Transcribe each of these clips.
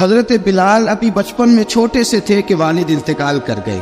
حضرت بلال ابھی بچپن میں چھوٹے سے تھے کہ والد انتقال کر گئے.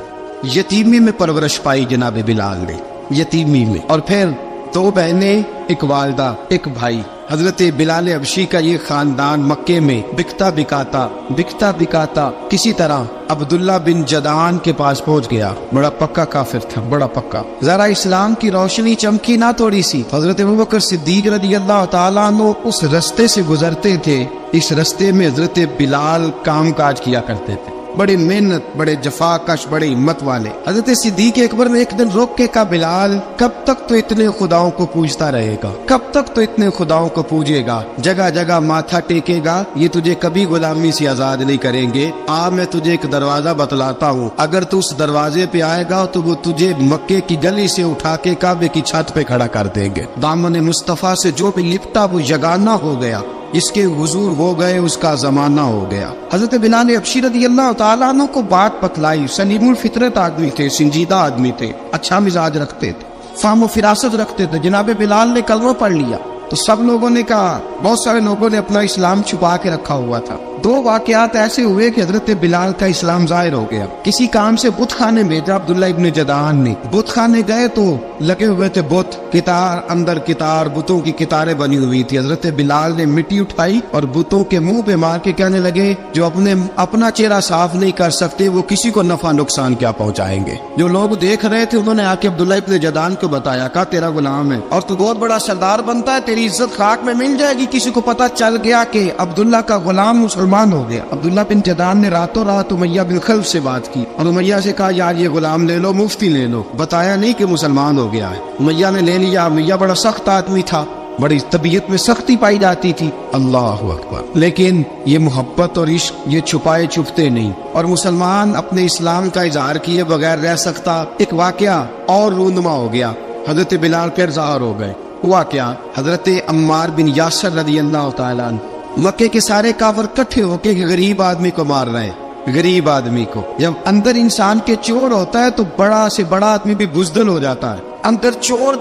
یتیمی میں پرورش پائی جناب بلال نے، یتیمی میں. اور پھر 2 بہنیں، ایک والدہ، ایک بھائی. حضرت بلال حبشی کا یہ خاندان مکے میں بکتا بکاتا کسی طرح عبداللہ بن جدعان کے پاس پہنچ گیا. بڑا پکا کافر تھا، بڑا پکا. ذرا اسلام کی روشنی چمکی نہ تھوڑی سی. حضرت ابوبکر صدیق رضی اللہ تعالیٰ عنہ اس رستے سے گزرتے تھے. اس رستے میں حضرت بلال کام کاج کیا کرتے تھے، بڑے محنت، بڑے جفاکش، بڑے ہمت والے. حضرت صدیق اکبر نے ایک دن روک کے کہا، بلال کب تک تو اتنے خداؤں کو پوجتا رہے گا، کب تک تو اتنے خداؤں کو پوجے گا، جگہ جگہ ماتھا ٹیکے گا، یہ تجھے کبھی غلامی سے آزاد نہیں کریں گے. میں تجھے ایک دروازہ بتلاتا ہوں، اگر تو اس دروازے پہ آئے گا تو وہ تجھے مکے کی گلی سے اٹھا کے کعبے کی چھت پہ کھڑا کر دیں گے. دامن مصطفیٰ سے جو بھی لپٹا وہ یگانہ ہو گیا، اس کے حضور ہو گئے، اس کا زمانہ ہو گیا. حضرت بلال حبشی رضی اللہ تعالیٰ عنہ کو بات بتلائی. سلیم الفطرت آدمی تھے، سنجیدہ آدمی تھے، اچھا مزاج رکھتے تھے، فہم و فراست رکھتے تھے. جناب بلال نے کلمہ پڑھ لیا تو سب لوگوں نے کہا، بہت سارے لوگوں نے اپنا اسلام چھپا کے رکھا ہوا تھا. 2 واقعات ایسے ہوئے کہ حضرت بلال کا اسلام ظاہر ہو گیا. کسی کام سے بت خانے بھیجا عبداللہ ابن جدعان نے. بت خانے گئے تو لگے ہوئے تھے بت، کتار اندر کتار، بتوں کی کتاریں بنی ہوئی تھی. حضرت بلال نے مٹی اٹھائی اور بتوں کے منہ پہ مار کے کہنے لگے، جو اپنا چہرہ صاف نہیں کر سکتے وہ کسی کو نفع نقصان کیا پہنچائیں گے. جو لوگ دیکھ رہے تھے انہوں نے آ کے عبداللہ ابن جدعان کو بتایا، کہا تیرا غلام ہے اور تو بہت بڑا سردار بنتا ہے، تیری عزت خاک میں مل جائے گی. کسی کو پتہ چل گیا کہ عبداللہ کا غلام مسلمان ہو گیا. عبداللہ بن جدعان نے راتوں رات امیہ بن خلف سے بات کی اور امیہ سے کہا، یار یہ غلام لے لو، مفتی لے لو. بتایا نہیں کہ مسلمان ہو گیا ہے. امیہ نے لے لیا. امیہ بڑا سخت آدمی تھا، بڑی طبیعت میں سختی پائی جاتی تھی. اللہ اکبر. لیکن یہ محبت اور عشق یہ چھپائے چھپتے نہیں، اور مسلمان اپنے اسلام کا اظہار کیے بغیر رہ سکتا. ایک واقعہ اور رونما ہو گیا. حضرت بلال پھر ظاہر ہو گئے. ہوا کیا؟ حضرت عمار بن یاسر رضی اللہ تعالیٰ عنہ، مکے کے سارے کافر کٹھے ہو کے غریب آدمی کو مار رہے ہیں. غریب آدمی کو، جب اندر انسان کے چور ہوتا ہے تو بڑا سے بڑا آدمی بھی بزدل ہو جاتا ہے.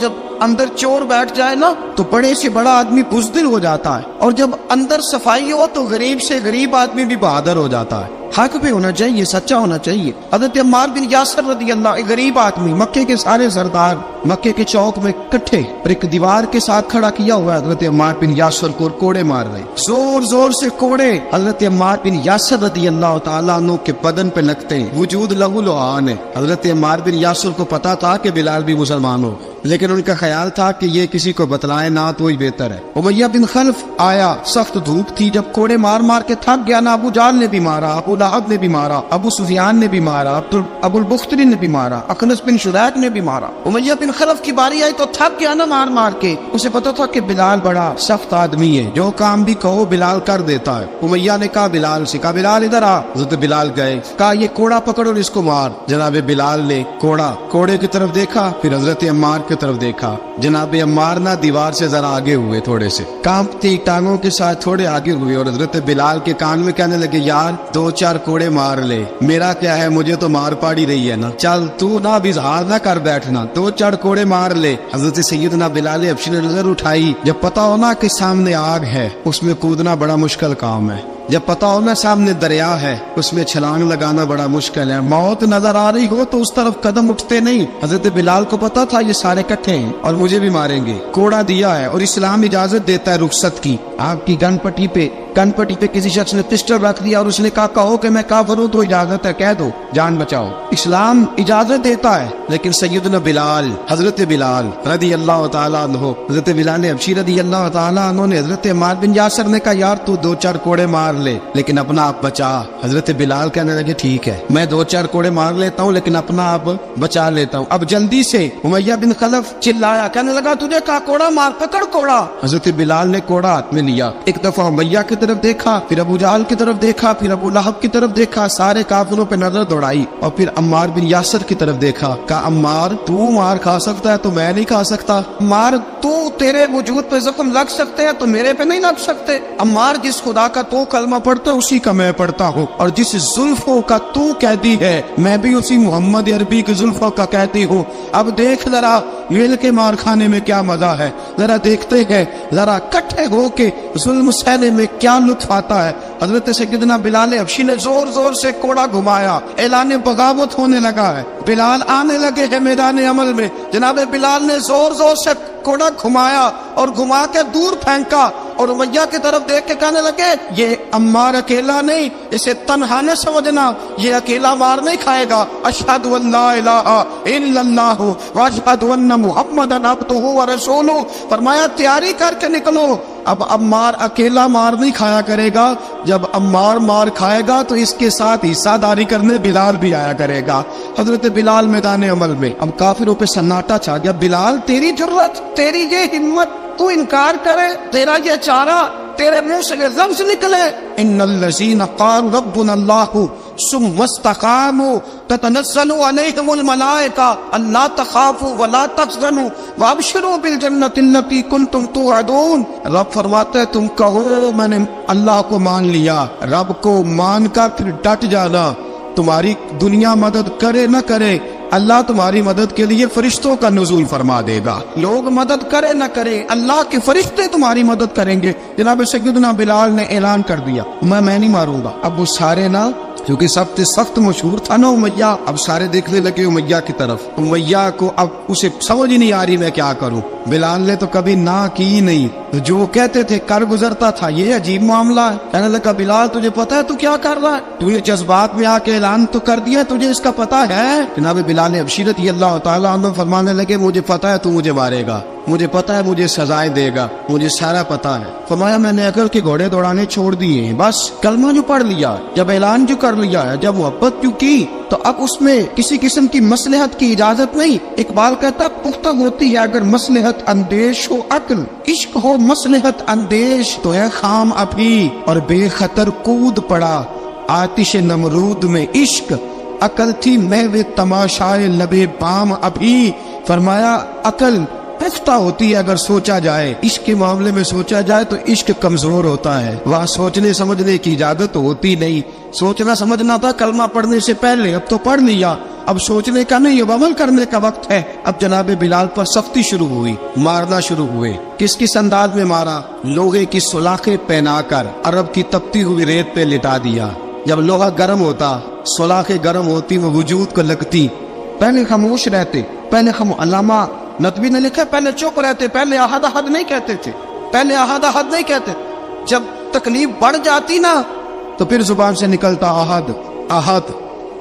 جب اندر چور بیٹھ جائے نا تو بڑے سے بڑا آدمی بزدل ہو جاتا ہے، اور جب اندر صفائی ہو تو غریب سے غریب آدمی بھی بہادر ہو جاتا ہے. حق پہ ہونا چاہیے، سچا ہونا چاہیے. حضرت عمار بن یاسر رضی اللہ، ایک غریب آدمی، مکے کے سارے سردار مکے کے چوک میں کٹھے اور ایک دیوار کے ساتھ کھڑا کیا ہوا ہے. حضرت عمار بن یاسر کو کوڑے مار رہے، زور زور سے کوڑے. حضرت عمار بن یاسر رضی اللہ تعالیٰ عنہ کے بدن پہ لگتے ہیں، وجود لہو لعان ہے. حضرت عمار بن یاسر کو پتا تھا کہ بلال بھی مسلمان ہو، لیکن ان کا خیال تھا کہ یہ کسی کو بتلائے نہ تو ہی بہتر ہے. امیہ بن خلف آیا، سخت دھوپ تھی، جب کوڑے مار مار کے تھک گیا نا، ابو جہل نے بھی مارا، ابو لہب نے بھی مارا، ابو سفیان نے بھی مارا، ابو البختری نے بھی مارا، اخنس بن شریح نے بھی مارا. امیہ بن خلف کی باری آئی تو تھک گیا نا مار مار کے. اسے پتا تھا کہ بلال بڑا سخت آدمی ہے، جو کام بھی کہو بلال کر دیتا ہے. امیہ نے کہا بلال سے، کہا بلال ادھر آ. حضرت بلال گئے، کہا یہ کوڑا پکڑ اور اس کو مار. جناب بلال نے کوڑے کی طرف دیکھا، پھر حضرت عمار کی طرف دیکھا. جناب عمار نہ دیوار سے ذرا آگے ہوئے، تھوڑے سے کانپتی ٹانگوں کے ساتھ تھوڑے آگے ہوئے، اور حضرت بلال کے کان میں کہنے لگے، یار 2-4 کوڑے مار لے، میرا کیا ہے، مجھے تو مار پاڑی رہی ہے نا، چل تو نہ بھی اظہار نہ کر بیٹھنا، 2-4 کوڑے مار لے. حضرت سیدنا بلال حبشی نے نظر اٹھائی. جب پتا ہونا کہ سامنے آگ ہے اس میں کودنا بڑا مشکل کام ہے، جب پتا ہونا سامنے دریا ہے اس میں چھلانگ لگانا بڑا مشکل ہے. موت نظر آ رہی ہو تو اس طرف قدم اٹھتے نہیں. حضرت بلال کو پتا تھا یہ سارے کٹھے ہیں اور مجھے بھی ماریں گے. کوڑا دیا ہے اور اسلام اجازت دیتا ہے رخصت کی. آپ کی گن پٹی پہ کسی شخص نے پسٹل رکھ دیا اور اس نے کہا، کہو کہ میں کافر ہوں تو اجازت ہے، کہہ دو، جان بچاؤ. اسلام اجازت دیتا ہے. لیکن سیدنا بلال، حضرت بلال رضی اللہ تعالیٰ عنہ، حضرت بلال حبشی رضی اللہ تعالیٰ عنہ نے حضرت عمار بن یاسر نے کہا، یار تو 2-4 کوڑے مار لے لیکن اپنا آپ بچا. حضرت بلال کہنے لگے، ٹھیک ہے میں 2-4 کوڑے مار لیتا ہوں لیکن اپنا آپ بچا لیتا ہوں. اب جلدی سے امیہ بن خلف چلایا، کہنے لگا، تجھے کہا کوڑا مار، پکڑ کوڑا. حضرت بلال نے کوڑا ہاتھ میں لیا، ایک دفعہ امیہ کی طرف دیکھا، پھر ابو جہل کی طرف دیکھا، پھر ابو لہب کی طرف دیکھا، سارے کافروں پہ نظر دوڑائی، اور پھر عمار بن یاسر کی طرف دیکھا. کہا، عمار تو مار کھا سکتا ہے تو میں نہیں کھا سکتا. عمار تیرے وجود پہ زخم لگ سکتے ہیں تو میرے پہ نہیں لگ سکتے. عمار جس خدا کا تو کلمہ پڑھتا ہے اسی کا میں پڑھتا ہوں، اور جس زلفوں کا تو قیدی ہے میں بھی اسی محمد عربی کی زلفوں کا قیدی ہوں. اب دیکھ ذرا مل کے مار کھانے میں کیا مزہ ہے، ذرا دیکھتے ہیں، ذرا کٹھے ہو کے ظلم سہنے میں کیا کیا لطف آتا ہے. حضرت سیدنا بلال حبشی نے زور زور سے کوڑا گھمایا, اعلان بغاوت ہونے لگا ہے, بلال آنے لگے ہیں میدان عمل میں. جناب بلال نے زور زور سے کوڑا گھمایا اور گھما کے دور پھینکا اور امیہ کی طرف دیکھ کے کہنے لگے یہ عمار اکیلا نہیں, اسے تنہا نہ سمجھنا, یہ اکیلا مار نہیں کھائے گا. اشہد ان لا الہ الا اللہ واشہد ان محمدن عبدہ ورسولہ. فرمایا تیاری کر کے نکلو, اب عمار اکیلا مار نہیں کھایا کرے گا, جب عمار مار کھائے گا تو اس کے ساتھ حصہ داری کرنے بلال بھی آیا کرے گا. حضرت بلال میدان عمل میں, اب کافروں پہ سناٹا چھا گیا. بلال تیری جرت, تیری یہ ہمت, تو انکار کرے, تیرا یہ چارہ, تیرے منہ سے لفظ نکلے ان الذین قالوا ربنا اللہ ثم استقاموا تتنزل علیہم الملائکہ الا تخافوا ولا تحزنوا وابشروا بالجنۃ التي کنتم توعدون. رب فرماتے ہیں تم کہو میں نے اللہ کو مان لیا, رب کو مان کر پھر ڈٹ جانا. تمہاری دنیا مدد کرے نہ کرے, اللہ تمہاری مدد کے لیے فرشتوں کا نزول فرما دے گا. لوگ مدد کرے نہ کرے, اللہ کے فرشتے تمہاری مدد کریں گے. جناب سیدنا بلال نے اعلان کر دیا میں نہیں ماروں گا. اب وہ سارے نا, کیونکہ سب سے سخت مشہور تھا نا امیہ, اب سارے دیکھنے لگے امیہ کی طرف. امیہ کو اب اسے سمجھ ہی نہیں آ رہی میں کیا کروں. بلال نے تو کبھی نہ کی نہیں, جو کہتے تھے کر گزرتا تھا. یہ عجیب معاملہ ہے. کہنے لگا بلال تجھے پتا ہے تو کیا کر رہا ہے, تو یہ جذبات میں آ کے اعلان تو کر دیا, تجھے اس کا پتا ہے. جناب بلال حبشی رضی اللہ تعالیٰ عنہ فرمانے لگے مجھے پتا ہے تو مجھے مارے گا, مجھے پتا ہے مجھے سزائیں دے گا, مجھے سارا پتا ہے. فرمایا میں نے عقل کے گھوڑے دوڑانے چھوڑ دیے ہیں, بس کلمہ جو پڑھ لیا, جب اعلان جو کر لیا ہے, جب محبت جو کی تو اب اس میں کسی قسم کی مصلحت کی اجازت نہیں. اقبال کہتا پختہ ہوتی ہے اگر مصلحت اندیش ہو عقل, عشق ہو مصلحت اندیش تو ہے خام ابھی اور بے خطر کود پڑا آتش نمرود میں عشق. عقل تھی محو تماشائے لبے بام ابھی. فرمایا عقل پختہ ہوتی ہے اگر سوچا جائے, عشق کے معاملے میں سوچا جائے تو عشق کمزور ہوتا ہے, وہاں سوچنے سمجھنے کی اجازت ہوتی نہیں. سوچنا سمجھنا تھا کلمہ پڑھنے سے پہلے, اب تو پڑھ لیا, اب سوچنے کا نہیں, اب عمل کرنے کا وقت ہے. اب جناب بلال پر سختی شروع ہوئی, مارنا شروع ہوئے. کس انداز میں مارا, لوہے کی سلاخیں پہنا کر عرب کی تپتی ہوئی ریت پہ لٹا دیا. جب لوہا گرم ہوتا, سلاخیں گرم ہوتی, وہ وجود کو لگتی. پہلے خاموش رہتے, پہلے علامہ ندوی نے لکھا پہلے چپ رہتے, پہلے احد احد نہیں کہتے تھے, پہلے احد احد نہیں کہتے. جب تکلیف بڑھ جاتی نا تو پھر زبان سے نکلتا احد احد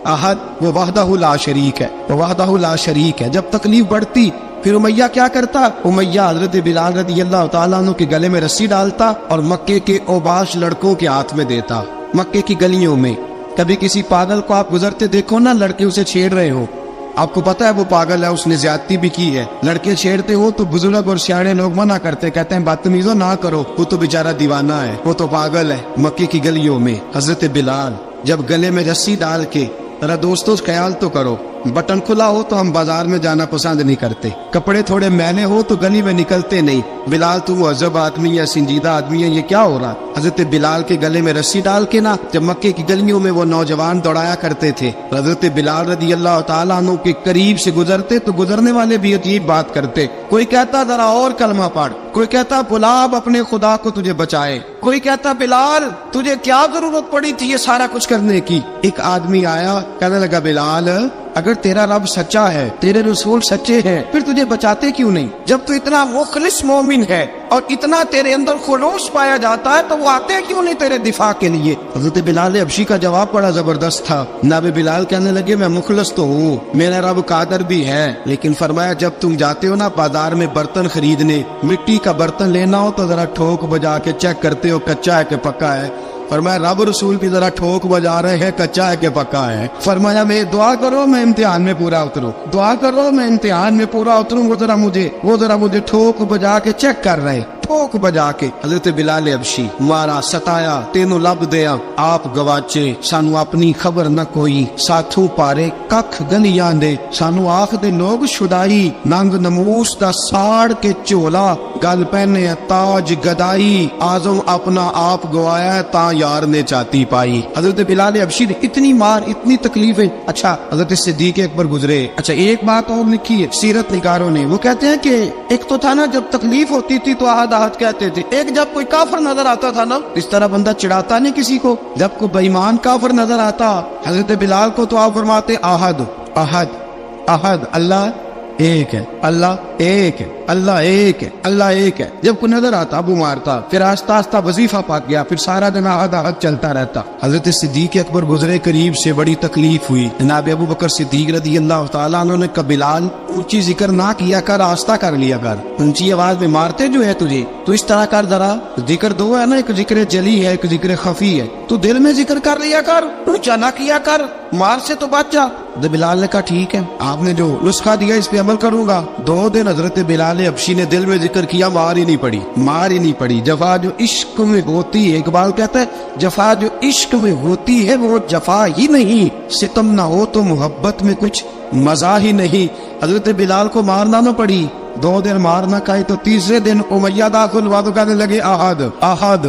احد. وہ وحدہ لا شریک ہے, وہ وحدہ لا شریک ہے. جب تکلیف بڑھتی پھر امیہ کیا کرتا, امیہ حضرت بلال رضی اللہ تعالیٰ عنہ کے گلے میں رسی ڈالتا اور مکے کے اوباش لڑکوں کے ہاتھ میں دیتا. مکے کی گلیوں میں کبھی کسی پاگل کو آپ گزرتے دیکھو نا, لڑکے اسے چھیڑ رہے ہو, آپ کو پتا ہے وہ پاگل ہے, اس نے زیادتی بھی کی ہے. لڑکے چھیڑتے ہو تو بزرگ اور سیاڑے لوگ منع کرتے, کہتے ہیں بدتمیزوں نہ کرو, وہ تو بیچارہ دیوانہ ہے, وہ تو پاگل ہے. مکے کی گلیوں میں حضرت بلال جب گلے میں رسی ڈال کے, ذرا دوستوں خیال تو کرو, بٹن کھلا ہو تو ہم بازار میں جانا پسند نہیں کرتے, کپڑے تھوڑے میلے ہو تو گلی میں نکلتے نہیں. بلال تو مہذب آدمی ہے, سنجیدہ آدمی ہے, یہ کیا ہو رہا. حضرت بلال کے گلے میں رسی ڈال کے نا جب مکے کی گلیوں میں وہ نوجوان دوڑایا کرتے تھے, حضرت بلال رضی اللہ تعالیٰ عنہ کے قریب سے گزرتے تو گزرنے والے بھی عجیب بات کرتے. کوئی کہتا ذرا اور کلمہ پڑھ, کوئی کہتا بلا اپنے خدا کو تجھے بچائے, کوئی کہتا بلال تجھے کیا ضرورت پڑی تھی یہ سارا کچھ کرنے کی. ایک آدمی آیا, کہنے لگا بلال اگر تیرا رب سچا ہے, تیرے رسول سچے ہیں, پھر تجھے بچاتے کیوں نہیں؟ جب تو اتنا مخلص مومن ہے اور اتنا تیرے اندر خلوص پایا جاتا ہے تو وہ آتے کیوں نہیں تیرے دفاع کے لیے؟ حضرت بلال حبشی کا جواب بڑا زبردست تھا. جناب بلال کہنے لگے میں مخلص تو ہوں, میرا رب قادر بھی ہے, لیکن فرمایا جب تم جاتے ہو نا بازار میں برتن خریدنے, مٹی کا برتن لینا ہو تو ذرا ٹھوک بجا کے چیک کرتے ہو کچا ہے کہ پکا ہے. فرمایا رب رسول بھی ذرا ٹھوک بجا رہے ہیں کچا ہے کہ پکا ہے. فرمایا میں دعا کرو میں امتحان میں پورا اتروں, دعا کرو میں امتحان میں پورا اتروں. وہ ذرا مجھے ٹھوک بجا کے چیک کر رہے, ٹھوک بجا کے. حضرت بلال حبشی مارا, ستایا, تینوں لب دیا, آپ گواچے, سانو اپنی خبر نہ کوئی, ساتھوں پارے ککھ گلیاں دے, سانو آخ دے لوگ شدائی, ننگ نموس دا ساڑ کے چولا, گل پہنے تاج گدائی, آزم اپنا آپ گوایا تا یار نے چاتی پائی. حضرت بلال حبشی نے اتنی مار, اتنی تکلیفیں. اچھا حضرت صدیق اکبر گزرے. اچھا ایک بات اور لکھی ہے سیرت نگاروں نے, وہ کہتے ہیں کہ ایک تو تھا نا جب تکلیف ہوتی تھی تو آہد جہاد کہتے تھے. ایک جب کوئی کافر نظر آتا تھا نا, اس طرح بندہ چڑھاتا نہیں کسی کو, جب کوئی بے ایمان کافر نظر آتا حضرت بلال کو تو آپ فرماتے احد احد احد, اللہ ایک ہے, اللہ ایک ہے, اللہ ایک ہے, اللہ ایک ہے. جب کوئی نظر آتا ابو مارتا, پھر آہستہ آہستہ وظیفہ پاک گیا, پھر سارا دن احد احد چلتا رہتا. حضرت صدیق اکبر گزرے قریب سے, بڑی تکلیف ہوئی. جناب ابو بکر صدیق رضی اللہ تعالیٰ عنہ نے کہا بلال اونچی ذکر نہ کیا کر, آہستہ کر لیا کر, اونچی آواز میں مارتے جو ہے تجھے, تو اس طرح کر ذرا. ذکر دو ہے نا, ایک ذکر جلی ہے, ایک ذکر خفی ہے, تو دل میں ذکر کر لیا کر, اونچا نہ کیا کر, مار سے تو بچ جا. بلال نے کہا ٹھیک ہے, آپ نے جو نسخہ دیا اس پہ عمل کروں گا. 2 دن حضرت بلال حبشی نے دل میں ذکر کیا, مار ہی نہیں پڑی, مار ہی نہیں پڑی. جفا جو عشق میں ہوتی ہے, اقبال کہتا ہے جفا جو عشق میں ہوتی ہے وہ جفا ہی نہیں, ستم نہ ہو تو محبت میں کچھ مزہ ہی نہیں. حضرت بلال کو مارنا نہ پڑی, 2 دن مارنا کہے تو تیسرے دن امیہ داخل ہوا تو کہنے لگے احد احد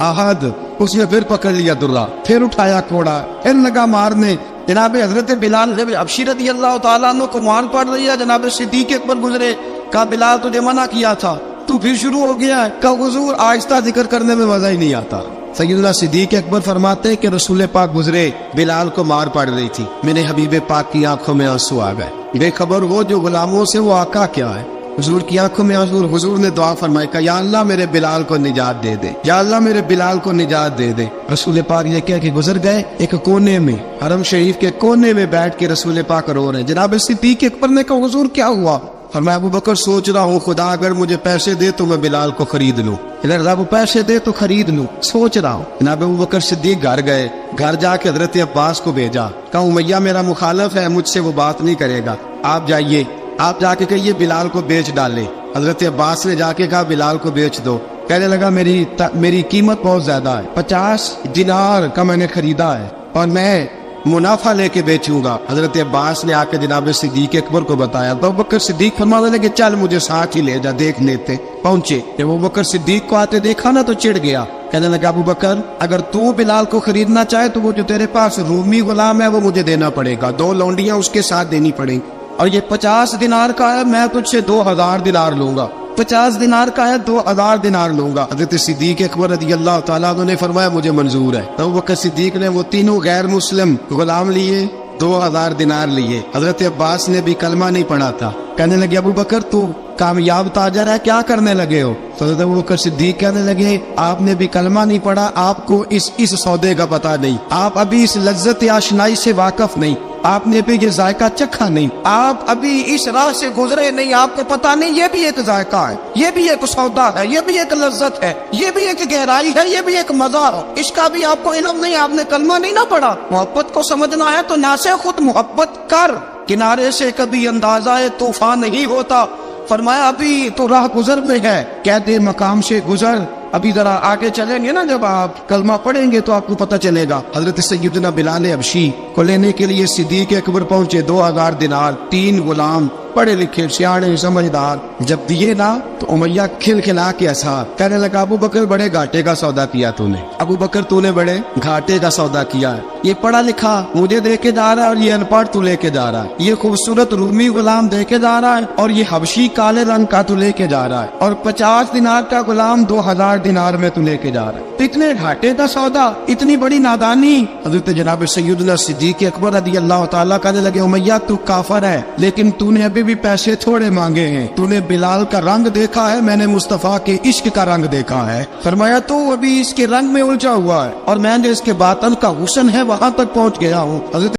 احد. اس نے پھر پکڑ لیا درہ, پھر اٹھایا کوڑا, پھر لگا مارنے. جناب حضرت بلال حبشی رضی اللہ تعالیٰ عنہ کو مار پڑ رہی ہے. جناب صدیق اکبر گزرے, کہا بلال تجھے منع کیا تھا, تو پھر شروع ہو گیا ہے. کہا حضور آہستہ ذکر کرنے میں مزہ ہی نہیں آتا. سیدنا صدیق اکبر فرماتے کہ رسول پاک گزرے, بلال کو مار پڑ رہی تھی, میرے حبیب پاک کی آنکھوں میں آنسو آ گئے. بے خبر وہ جو غلاموں سے وہ آقا کیا ہے. حضور کی آنکھوں میں آنسو. حضور نے دعا فرمائی, کہ یا اللہ میرے بلال کو نجات دے دے, یا اللہ میرے بلال کو نجات دے دے. رسول پاک یہ کہہ کے گزر گئے. ایک کونے میں, حرم شریف کے کونے میں بیٹھ کے رسول پاک رو رہے ہیں. جناب صدیق اکبر نے کہا حضور کیا ہوا؟ فرمایا ابو بکر سوچ رہا ہوں خدا اگر مجھے پیسے دے تو میں بلال کو خرید لوں. ادھر وہ پیسے دے تو خرید لوں, سوچ رہا ہوں. جناب ابو بکر صدیق گھر گئے, گھر جا کے حضرت عباس کو بھیجا, کہا امیہ میرا مخالف ہے, مجھ سے وہ بات نہیں کرے گا, آپ جائیے, آپ جا کے کہیے بلال کو بیچ ڈالے. حضرت عباس نے جا کے کہا بلال کو بیچ دو. کہنے لگا میری قیمت بہت زیادہ ہے, 50 دینار کا میں نے خریدا ہے اور میں منافع لے کے بیچوں گا. حضرت عباس نے آ کے جناب صدیق اکبر کو بتایا تو ابو بکر صدیق فرمانے لگے چل مجھے ساتھ ہی لے جا, دیکھ لیتے. پہنچے, جب ابو بکر صدیق کو آتے دیکھا نا تو چڑ گیا. کہنے لگا ابو بکر اگر تو بلال کو خریدنا چاہے تو وہ جو تیرے پاس رومی غلام ہے وہ مجھے دینا پڑے گا, 2 لونڈیاں اس کے ساتھ دینی پڑیں, اور یہ 50 دینار کا ہے, میں تجھ سے 2000 دینار لوں گا. 50 دینار کا ہے, 2000 دینار لوں گا. حضرت صدیق اکبر رضی اللہ تعالیٰ عنہ نے فرمایا مجھے منظور ہے. تو ابو بکر صدیق نے وہ تینوں غیر مسلم غلام لیے, 2000 دینار لیے. حضرت عباس نے بھی کلمہ نہیں پڑھا تھا. کہنے لگے ابو بکر تو کامیاب تاجر ہے, کیا کرنے لگے ہو؟ تو حضرت ابو بکر صدیق کہنے لگے آپ نے بھی کلمہ نہیں پڑھا, آپ کو اس سودے کا پتہ نہیں, آپ ابھی اس لذت آشنائی سے واقف نہیں, آپ نے بھی یہ ذائقہ چکھا نہیں, آپ ابھی اس راہ سے گزرے نہیں, آپ کو پتہ نہیں یہ بھی ایک ذائقہ ہے, یہ بھی ایک سودا ہے, یہ بھی ایک لذت ہے, یہ بھی ایک گہرائی ہے, یہ بھی ایک مزہ ہے, اس کا بھی آپ کو علم نہیں, آپ نے کلمہ نہیں نہ پڑھا. محبت کو سمجھنا ہے تو نہ سے خود محبت کر, کنارے سے کبھی اندازہ طوفان نہیں ہوتا. فرمایا ابھی تو راہ گزر میں ہے, کہتے مقام سے گزر, ابھی ذرا آگے چلیں گے نا, جب آپ کلمہ پڑھیں گے تو آپ کو پتہ چلے گا. حضرت سیدنا بلال حبشی کو لینے کے لیے صدیق اکبر پہنچے, 2000 دینار, 3 غلام پڑھے لکھے سیانے سمجھدار. جب دیے نا تو امیہ کھل کھلا کے ہنسا, کہنے لگا ابو بکر بڑے گھاٹے کا سودا کیا تو نے, ابو بکر تو نے بڑے گھاٹے کا سودا کیا ہے. یہ پڑھا لکھا مجھے دے کے جا رہا ہے اور یہ ان پڑھ تو لے کے جا رہا ہے, یہ خوبصورت رومی غلام دے کے جا رہا ہے اور یہ حبشی کالے رنگ کا تو لے کے جا رہا ہے, اور 50 دینار کا غلام 2000 دینار میں تو لے کے جا رہا ہے. تو اتنے گھاٹے کا سودا, اتنی بڑی نادانی. حضرت جناب سیدنا صدیق اکبر رضی اللہ تعالیٰ کہنے لگے امیہ تو کافر ہے, لیکن تو نے ابھی بھی پیسے تھوڑے مانگے ہیں, تو نے بلال کا رنگ دیکھا ہے, میں نے مصطفیٰ کے عشق کا رنگ دیکھا ہے. فرمایا تو ابھی اس کے رنگ میں الجھا ہوا ہے اور میں نے اس کے باطن کا حسن ہے وہاں تک پہنچ گیا ہوں. حضرت